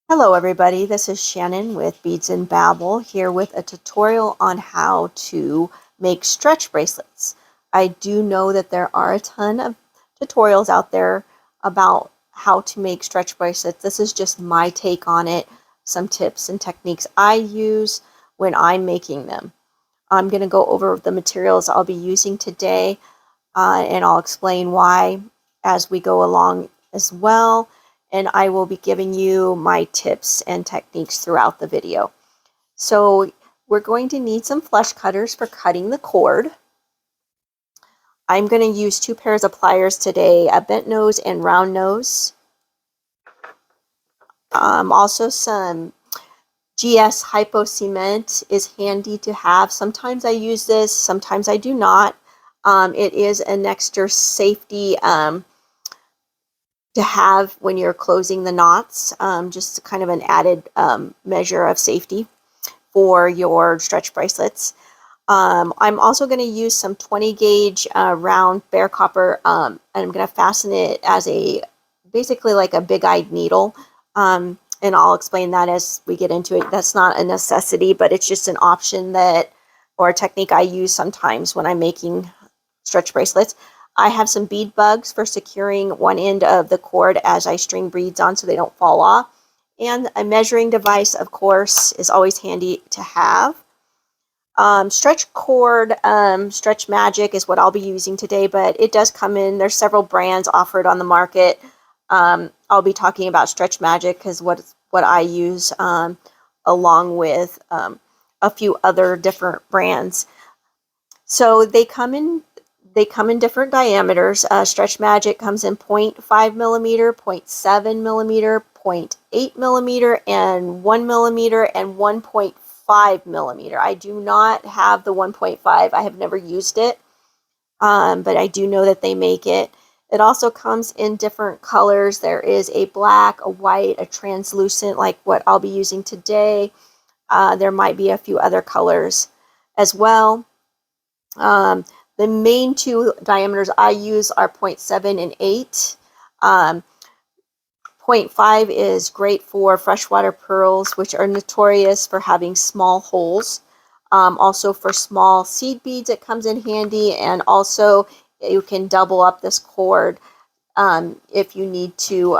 Hello everybody, this is Shannon with Beads and Babble here with a tutorial on how to make stretch bracelets. I do know that there are a ton of tutorials out there about how to make stretch bracelets. This is just my take on it, some tips and techniques I use when I'm making them. I'm going to go over the materials I'll be using today and I'll explain why as we go along as well. And I will be giving you my tips and techniques throughout the video. So we're going to need some flush cutters for cutting the cord. I'm going to use 2 pairs of pliers today, a bent nose and round nose. Also some GS Hypo Cement is handy to have. Sometimes I use this, sometimes I do not. It is an extra safety to have when you're closing the knots, just kind of an added measure of safety for your stretch bracelets. I'm also going to use some 20 gauge round bare copper, and I'm going to fasten it as basically like a big-eyed needle, and I'll explain that as we get into it. That's not a necessity, but it's just an option or a technique I use sometimes when I'm making stretch bracelets. I have some bead bugs for securing one end of the cord as I string beads on so they don't fall off. And a measuring device, of course, is always handy to have. Stretch cord, Stretch Magic is what I'll be using today, but it does come in. There's several brands offered on the market. I'll be talking about Stretch Magic because what I use along with a few other different brands. So they come in different diameters. Stretch Magic comes in 0.5 millimeter, 0.7 millimeter, 0.8 millimeter, and 1 millimeter, and 1.5 millimeter. I do not have the 1.5. I have never used it, but I do know that they make it. It also comes in different colors. There is a black, a white, a translucent, like what I'll be using today. There might be a few other colors as well. The main 2 diameters I use are 0.7 and 8. 0.5 is great for freshwater pearls, which are notorious for having small holes. Also for small seed beads, it comes in handy, and also you can double up this cord if you need to,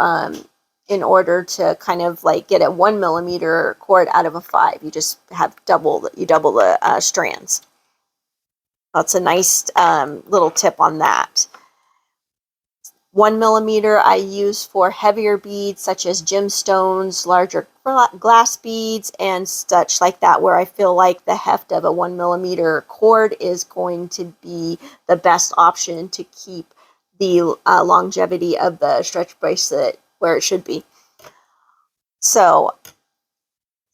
in order to kind of like get a 1 millimeter cord out of a 5. You just have double the strands. That's a nice little tip on that. 1 millimeter I use for heavier beads such as gemstones, larger glass beads, and such like that, where I feel like the heft of a 1 millimeter cord is going to be the best option to keep the longevity of the stretch bracelet where it should be. So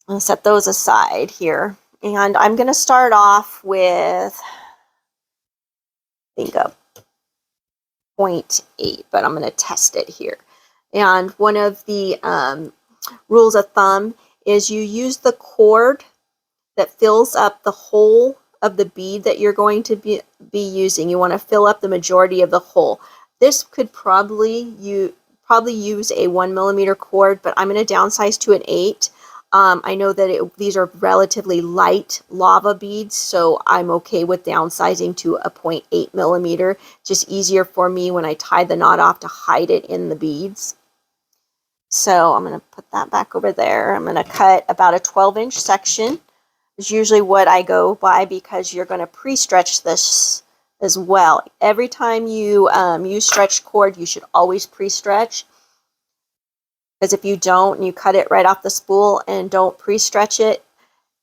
I'll set those aside here, and I'm going to start off with, I think, a 0.8, but I'm going to test it here. And one of the rules of thumb is you use the cord that fills up the whole of the bead that you're going to be using. You want to fill up the majority of the hole. This could probably use a 1 millimeter cord, but I'm going to downsize to an 8. I know that these are relatively light lava beads, so I'm okay with downsizing to a 0.8 millimeter. Just easier for me when I tie the knot off to hide it in the beads. So I'm going to put that back over there. I'm going to cut about a 12-inch section. Is usually what I go by because you're going to pre-stretch this as well. Every time you use stretch cord, you should always pre-stretch. Because if you don't, and you cut it right off the spool and don't pre-stretch it,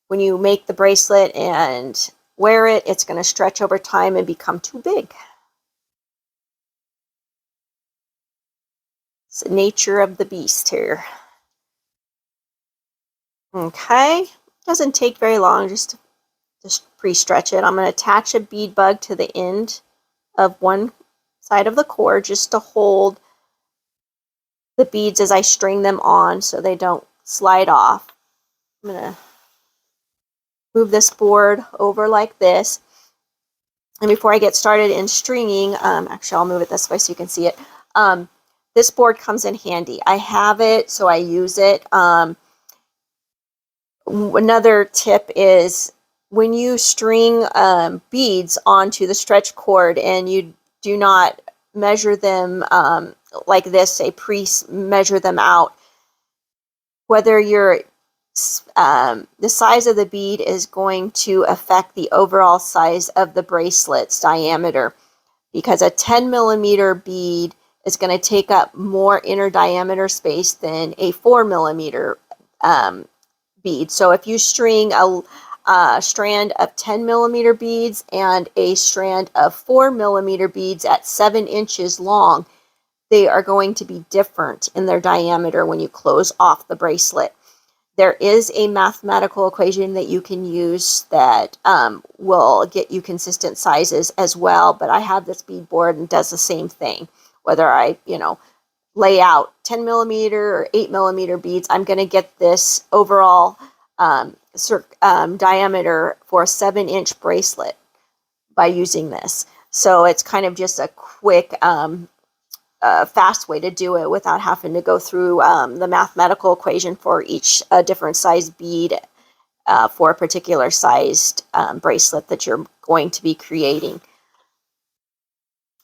when you make the bracelet and wear it, it's going to stretch over time and become too big. It's the nature of the beast here. Okay, doesn't take very long just pre-stretch it. I'm going to attach a bead bug to the end of one side of the cord just to hold the beads as I string them on so they don't slide off. I'm going to move this board over like this. And before I get started in stringing, actually I'll move it this way so you can see it. this board comes in handy. I have it, so I use it. Another tip is when you string beads onto the stretch cord and you do not measure them like this, say pre-measure them out, whether you're the size of the bead is going to affect the overall size of the bracelet's diameter, because a 10 millimeter bead is going to take up more inner diameter space than a 4 millimeter bead. So if you string a strand of 10 millimeter beads and a strand of 4 millimeter beads at 7 inches long, they are going to be different in their diameter when you close off the bracelet. There is a mathematical equation that you can use that will get you consistent sizes as well, but I have this bead board and does the same thing. Whether I, lay out 10 millimeter or 8 millimeter beads, I'm going to get this overall diameter for a 7-inch bracelet by using this. So it's kind of just a quick fast way to do it without having to go through the mathematical equation for each different size bead for a particular sized bracelet that you're going to be creating.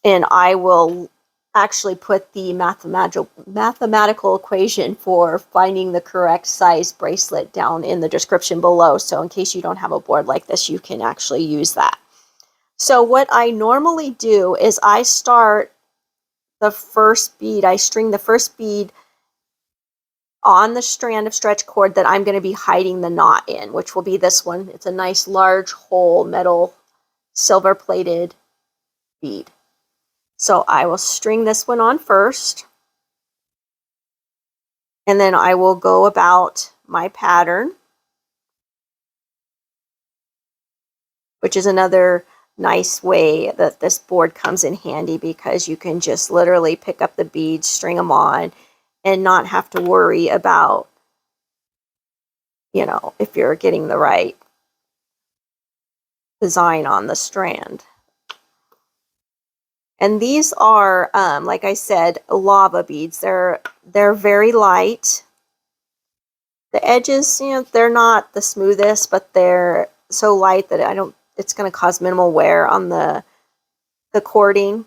And I will actually put the mathematical equation for finding the correct size bracelet down in the description below. So in case you don't have a board like this, you can actually use that. So what I normally do is I start the first bead, I string the first bead on the strand of stretch cord that I'm going to be hiding the knot in, which will be this one. It's a nice large whole metal silver plated bead. So I will string this one on first, and then I will go about my pattern, which is another nice way that this board comes in handy, because you can just literally pick up the beads, string them on, and not have to worry about, if you're getting the right design on the strand. And these are, like I said, lava beads. They're very light. The edges, they're not the smoothest, but they're so light that it's going to cause minimal wear on the cording.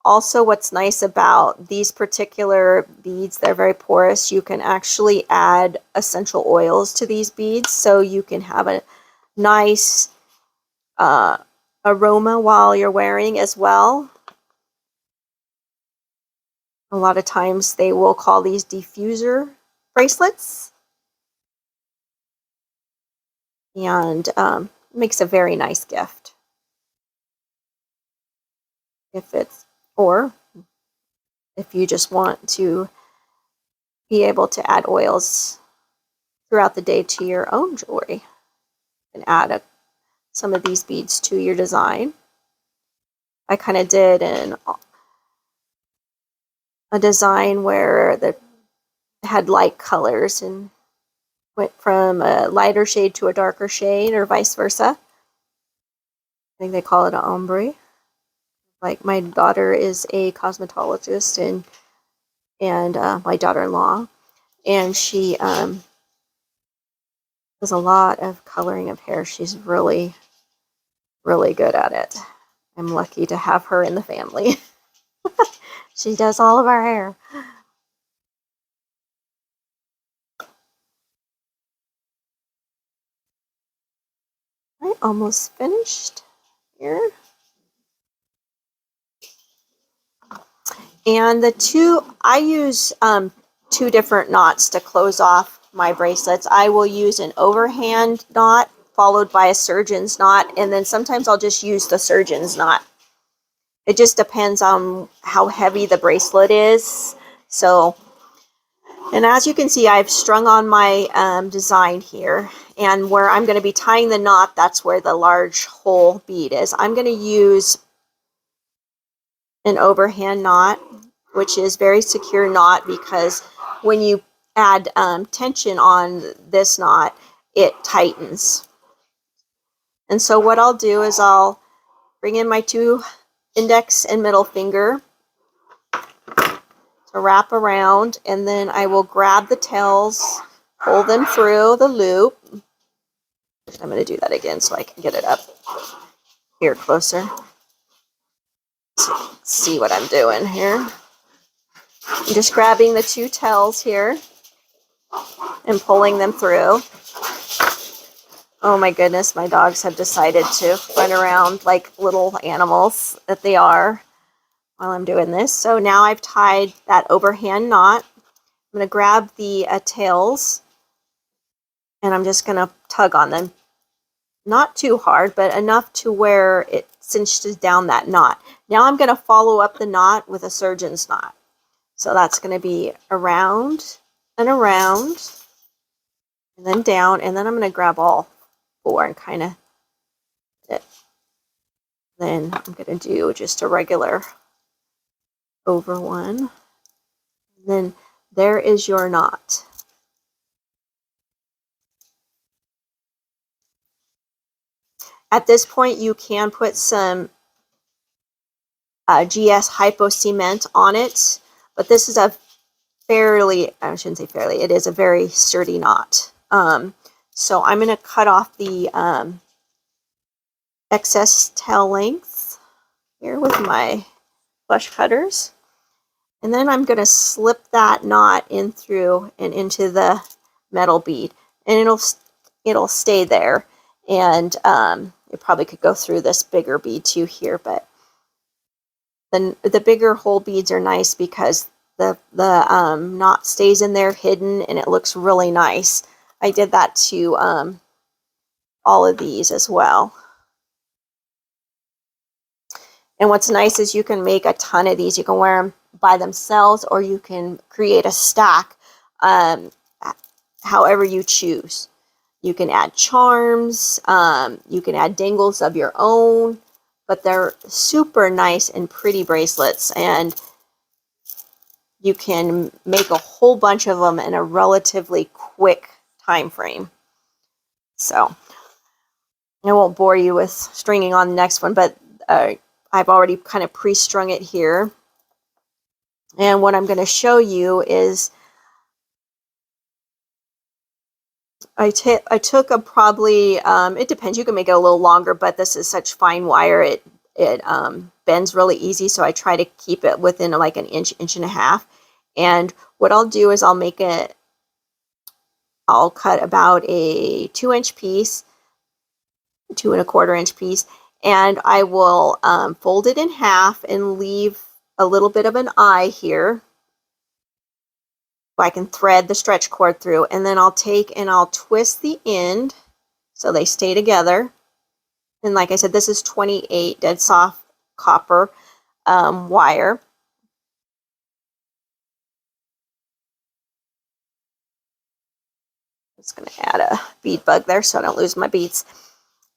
Also, what's nice about these particular beads, they're very porous. You can actually add essential oils to these beads, so you can have a nice aroma while you're wearing as well. A lot of times they will call these diffuser bracelets, and makes a very nice gift. Or if you just want to be able to add oils throughout the day to your own jewelry, and add some of these beads to your design. I kind of did a design where it had light colors and went from a lighter shade to a darker shade, or vice versa. I think they call it an ombre. Like, my daughter is a cosmetologist, and my daughter-in-law, and she does a lot of coloring of hair. She's really, really good at it. I'm lucky to have her in the family. She does all of our hair. I almost finished here. And I use 2 different knots to close off my bracelets. I will use an overhand knot followed by a surgeon's knot, and then sometimes I'll just use the surgeon's knot. It just depends on how heavy the bracelet is. So, and as you can see, I've strung on my design here, and where I'm going to be tying the knot, that's where the large hole bead is. I'm going to use an overhand knot, which is very secure knot, because when you add tension on this knot, it tightens. And so what I'll do is I'll bring in my 2 index and middle finger, to wrap around, and then I will grab the tails, pull them through the loop. I'm going to do that again so I can get it up here closer. See what I'm doing here. I'm just grabbing the two tails here and pulling them through. Oh my goodness, my dogs have decided to run around like little animals that they are while I'm doing this. So now I've tied that overhand knot. I'm going to grab the tails and I'm just going to tug on them. Not too hard, but enough to where it cinches down that knot. Now I'm going to follow up the knot with a surgeon's knot. So that's going to be around and around and then down, and then I'm going to grab all four and kind of then I'm going to do just a regular over one. And then there is your knot. At this point, you can put some GS Hypo Cement on it, but this is a I shouldn't say fairly, it is a very sturdy knot. So I'm going to cut off the excess tail length here with my flush cutters. And then I'm going to slip that knot in through and into the metal bead. And it'll stay there. And it probably could go through this bigger bead too here, but the bigger hole beads are nice because the knot stays in there hidden and it looks really nice. I did that to all of these as well. And what's nice is you can make a ton of these. You can wear them by themselves or you can create a stack however you choose. You can add charms, you can add dangles of your own, but they're super nice and pretty bracelets, and you can make a whole bunch of them in a relatively quick time frame. So I won't bore you with stringing on the next one, but I've already kind of pre-strung it here. And what I'm going to show you is I took a probably, it depends, you can make it a little longer, but this is such fine wire, it bends really easy, so I try to keep it within like an inch, inch and a half. And what I'll do is I'll cut about a 2-inch piece, 2 1/4 inch piece, and I will fold it in half and leave a little bit of an eye here so I can thread the stretch cord through, and then I'll take and I'll twist the end so they stay together. And like I said, this is 28 dead soft copper wire. I'm just going to add a bead bug there so I don't lose my beads.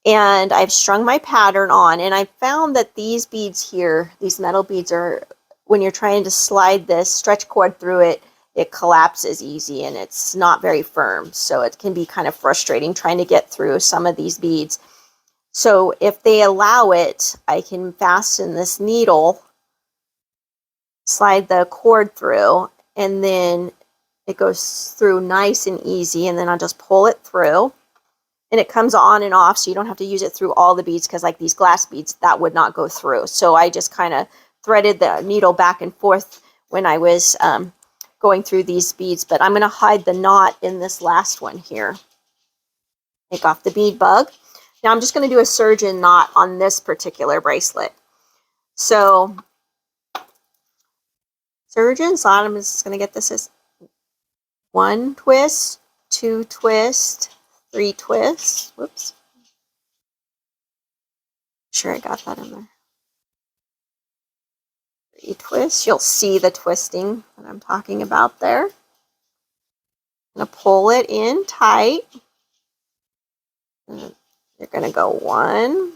And I've strung my pattern on, and I found that these beads here, these metal beads, are, when you're trying to slide this stretch cord through it, it collapses easy and it's not very firm. So it can be kind of frustrating trying to get through some of these beads. So if they allow it, I can fasten this needle, slide the cord through, and then it goes through nice and easy, and then I'll just pull it through. And it comes on and off, so you don't have to use it through all the beads, because like these glass beads, that would not go through. So I just kind of threaded the needle back and forth when I was going through these beads. But I'm going to hide the knot in this last one here. Take off the bead bug. Now I'm just going to do a surgeon knot on this particular bracelet. So surgeon knot, I'm just going to get this as 1 twist, 2 twist, 3 twists. Whoops. Sure I got that in there. 3 twists. You'll see the twisting that I'm talking about there. I'm going to pull it in tight. And you're going to go 1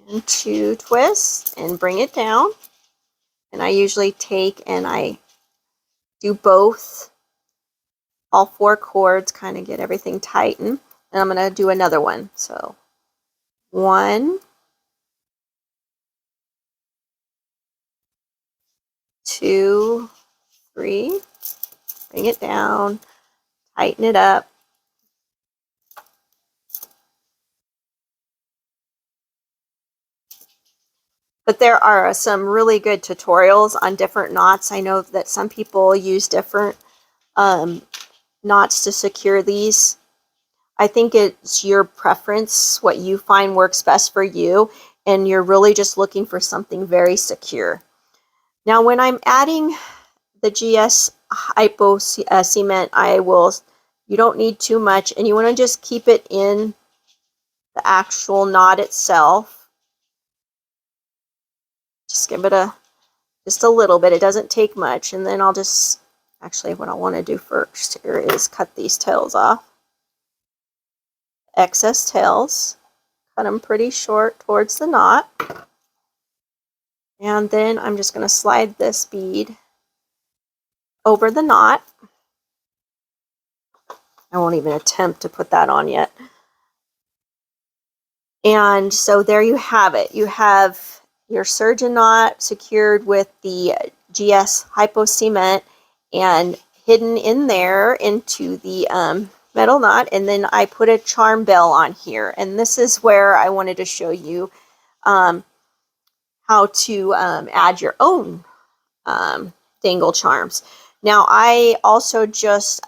and 2 twists and bring it down. And I usually take and I do both, all 4 cords, kind of get everything tightened. And I'm going to do another one. So 1, 2, 3, bring it down, tighten it up. But there are some really good tutorials on different knots. I know that some people use different knots to secure these. I think it's your preference, what you find works best for you, and you're really just looking for something very secure. Now, when I'm adding the GS Hypo cement, you don't need too much, and you want to just keep it in the actual knot itself. Just give it just a little bit. It doesn't take much, and then I'll just, actually what I want to do first here is cut these tails off. Excess tails, cut them pretty short towards the knot. And then I'm just going to slide this bead over the knot. I won't even attempt to put that on yet. And so there you have it. You have your surgeon knot secured with the GS Hypo cement and hidden in there into the metal knot. And then I put a charm bell on here. And this is where I wanted to show you how to add your own dangle charms. Now, I also just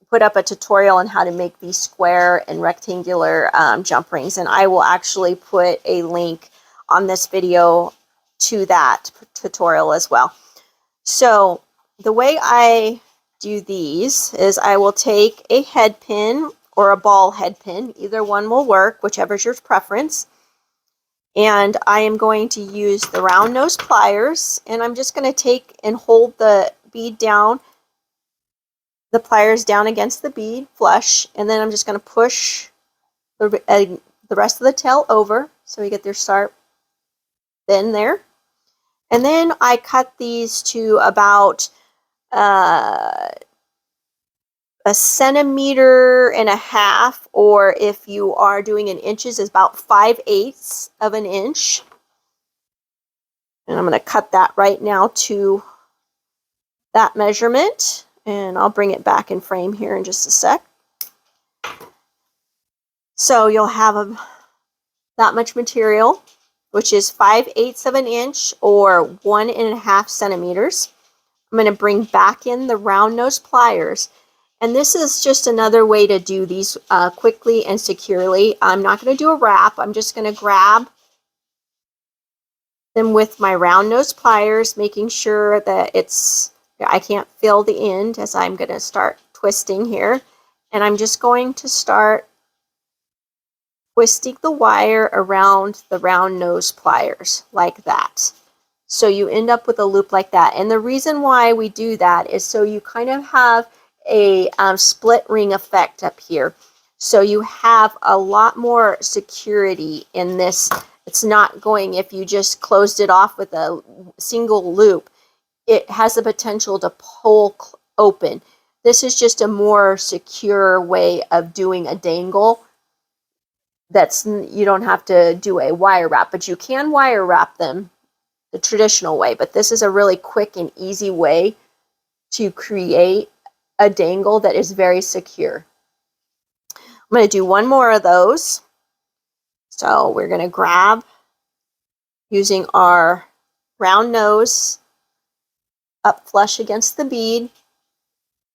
put up a tutorial on how to make these square and rectangular jump rings, and I will actually put a link on this video to that tutorial as well. So the way I do these is I will take a head pin or a ball head pin, either one will work, whichever is your preference. And I am going to use the round nose pliers, and I'm just going to take and hold the bead down, the pliers down against the bead flush, and then I'm just going to push the rest of the tail over so we get their sharp bend there. And then I cut these to about 1.5 centimeters, or if you are doing in inches, is about 5/8 of an inch. And I'm going to cut that right now to that measurement, and I'll bring it back in frame here in just a sec. So you'll have that much material, which is 5/8 of an inch or 1.5 centimeters. I'm going to bring back in the round nose pliers. And this is just another way to do these quickly and securely. I'm not going to do a wrap. I'm just going to grab them with my round nose pliers, making sure that I can't feel the end as I'm going to start twisting here. And I'm just going to start twisting the wire around the round nose pliers like that. So you end up with a loop like that. And the reason why we do that is so you kind of have a split ring effect up here. So you have a lot more security in this. It's not going, if you just closed it off with a single loop, it has the potential to pull open. This is just a more secure way of doing a dangle. You don't have to do a wire wrap, but you can wire wrap them the traditional way. But this is a really quick and easy way to create a dangle that is very secure. I'm going to do one more of those. So we're going to grab, using our round nose up flush against the bead,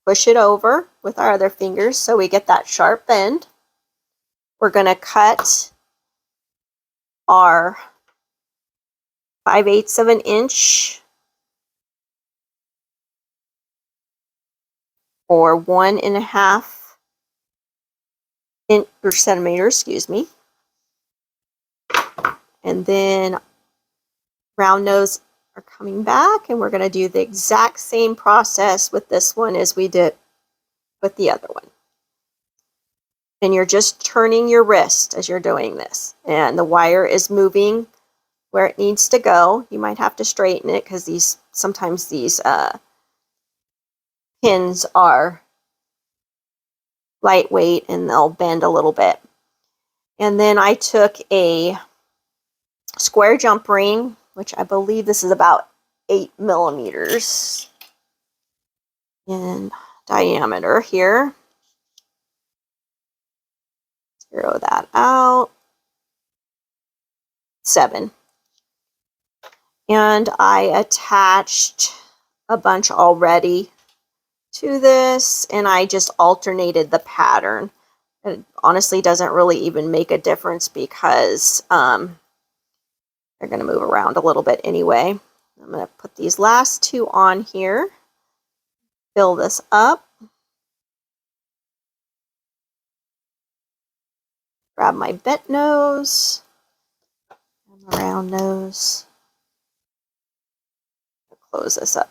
push it over with our other fingers so we get that sharp bend. We're going to cut our 5/8 of an inch or 1.5 centimeters, excuse me. And then round nose are coming back, and we're going to do the exact same process with this one as we did with the other one. And you're just turning your wrist as you're doing this, and the wire is moving where it needs to go. You might have to straighten it because sometimes these pins are lightweight and they'll bend a little bit. And then I took a square jump ring, which I believe this is about 8 millimeters in diameter here. Zero that out. 7. And I attached a bunch already to this, and I just alternated the pattern. It honestly doesn't really even make a difference because they're going to move around a little bit anyway. I'm going to put these last 2 on here, fill this up, grab my bent nose and the round nose, close this up.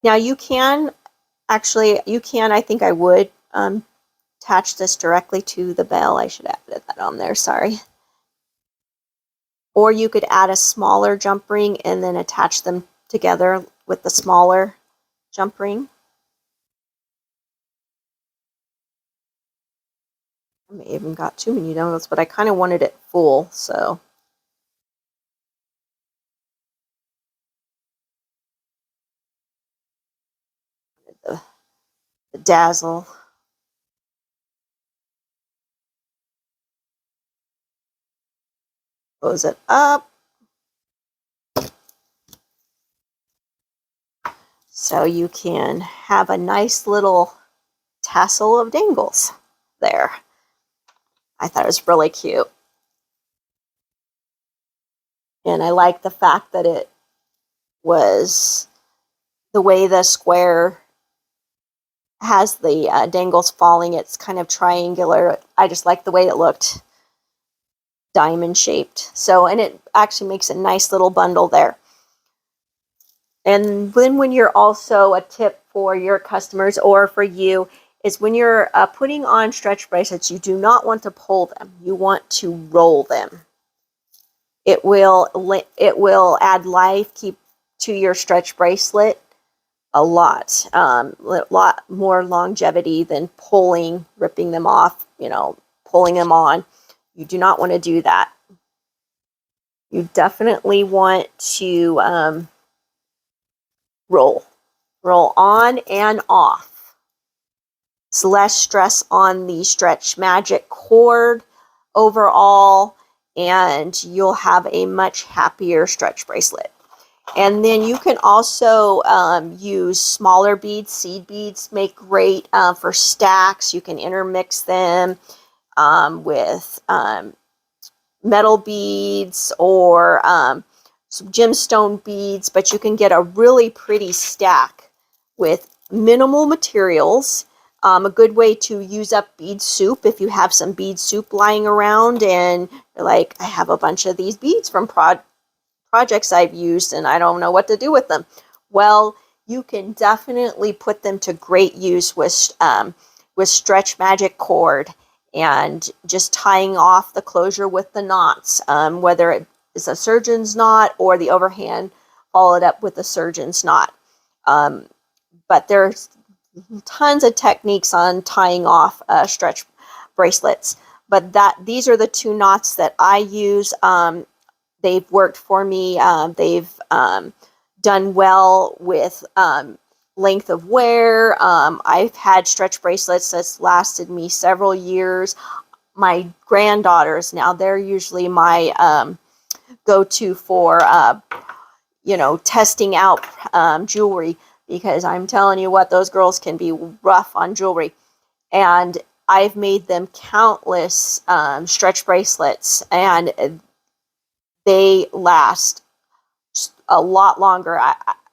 Now you can, actually, I think I would attach this directly to the bell. I should have added that on there, sorry. Or you could add a smaller jump ring and then attach them together with the smaller jump ring. I may even got too many donuts, but I kind of wanted it full, so. The dazzle. Close it up. So you can have a nice little tassel of dangles there. I thought it was really cute. And I like the fact that it was the way the square has the dangles falling. It's kind of triangular. I just like the way it looked diamond shaped. So, and it actually makes a nice little bundle there. And then when you're also, a tip for your customers or for you, is when you're putting on stretch bracelets, you do not want to pull them. You want to roll them. It will add life to your stretch bracelet a lot more longevity than ripping them off, pulling them on. You do not want to do that. You definitely want to roll on and off. It's less stress on the Stretch Magic cord overall, and you'll have a much happier stretch bracelet. And then you can also use smaller beads. Seed beads make great for stacks. You can intermix them with metal beads or some gemstone beads, but you can get a really pretty stack with minimal materials. A good way to use up bead soup, if you have some bead soup lying around and you're like, I have a bunch of these beads from projects I've used and I don't know what to do with them. Well, you can definitely put them to great use with Stretch Magic cord and just tying off the closure with the knots, whether it is a surgeon's knot or the overhand followed up with a surgeon's knot. But there's tons of techniques on tying off stretch bracelets, but these are the 2 knots that I use. They've worked for me. They've done well with length of wear. I've had stretch bracelets that's lasted me several years. My granddaughters, now they're usually my go-to for testing out jewelry, because I'm telling you what, those girls can be rough on jewelry. And I've made them countless stretch bracelets, and they last a lot longer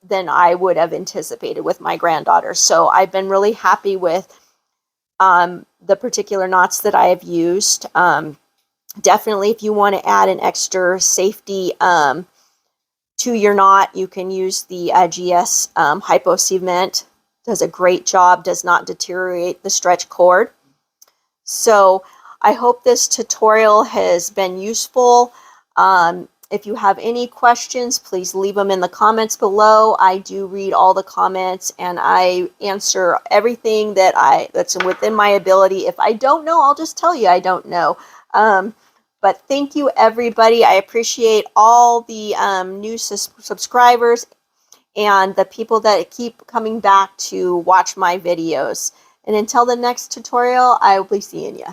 than I would have anticipated with my granddaughters. So I've been really happy with the particular knots that I have used. Definitely, if you want to add an extra safety to your knot, you can use the GS Hypo Cement. Does a great job, does not deteriorate the stretch cord. So I hope this tutorial has been useful. If you have any questions, please leave them in the comments below. I do read all the comments and I answer everything that's within my ability. If I don't know, I'll just tell you I don't know. But thank you, everybody. I appreciate all the new subscribers and the people that keep coming back to watch my videos. And until the next tutorial, I will be seeing you.